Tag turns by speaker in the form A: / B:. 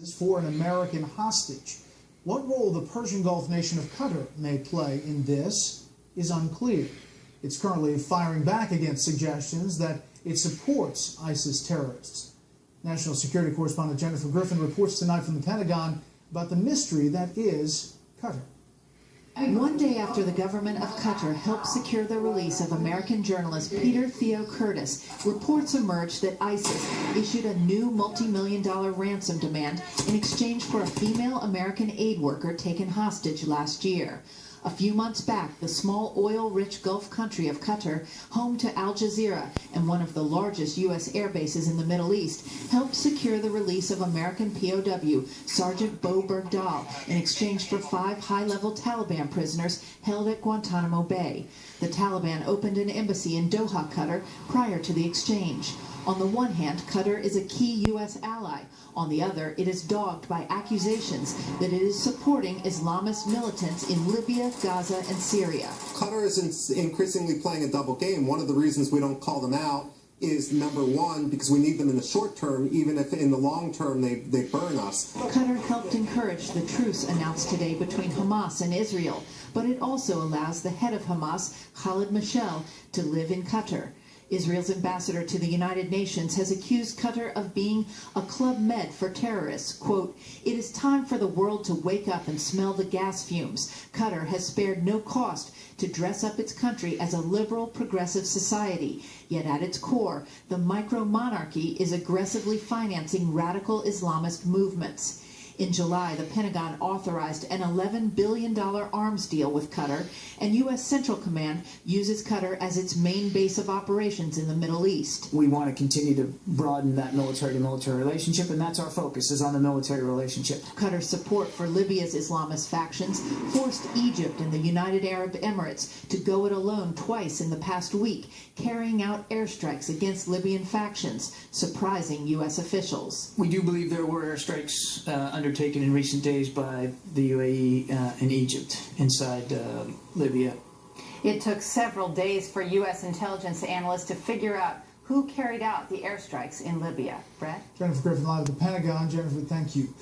A: for an American hostage. What role the Persian Gulf nation of Qatar may play in this is unclear. It's currently firing back against suggestions that it supports ISIS terrorists. National Security Correspondent Jennifer Griffin reports tonight from the Pentagon about the mystery that is Qatar.
B: One day after the government of Qatar helped secure the release of American journalist Peter Theo Curtis, reports emerged that ISIS issued a new multi-million-dollar ransom demand in exchange for a female American aid worker taken hostage last year. A few months back, the small oil-rich Gulf country of Qatar, home to Al Jazeera and one of the largest U.S. air bases in the Middle East, helped secure the release of American POW Sergeant Bo Bergdahl in exchange for 5 high-level Taliban prisoners held at Guantanamo Bay. The Taliban opened an embassy in Doha, Qatar, prior to the exchange. On the one hand, Qatar is a key U.S. ally. On the other, it is dogged by accusations that it is supporting Islamist militants in Libya, Gaza, and Syria.
C: Qatar is increasingly playing a double game. One of the reasons we don't call them out is, number one, because we need them in the short term, even if in the long term they burn us.
B: Qatar helped encourage the truce announced today between Hamas and Israel, but it also allows the head of Hamas, Khalid Mashal, to live in Qatar. Israel's ambassador to the United Nations has accused Qatar of being a club med for terrorists. Quote, "It is time for the world to wake up and smell the gas fumes. Qatar has spared no cost to dress up its country as a liberal, progressive society. Yet at its core, the micro-monarchy is aggressively financing radical Islamist movements." In July, the Pentagon authorized an $11 billion arms deal with Qatar, and U.S. Central Command uses Qatar as its main base of operations in the Middle East.
D: We want to continue to broaden that military-to-military relationship, and that's our focus, is on the military relationship.
B: Qatar's support for Libya's Islamist factions forced Egypt and the United Arab Emirates to go it alone twice in the past week, carrying out airstrikes against Libyan factions, surprising U.S. officials.
D: We do believe there were airstrikes undertaken in recent days by the UAE and Egypt inside Libya.
E: It took several days for U.S. intelligence analysts to figure out who carried out the airstrikes in Libya. Brett?
A: Jennifer Griffin live at the Pentagon. Jennifer, thank you.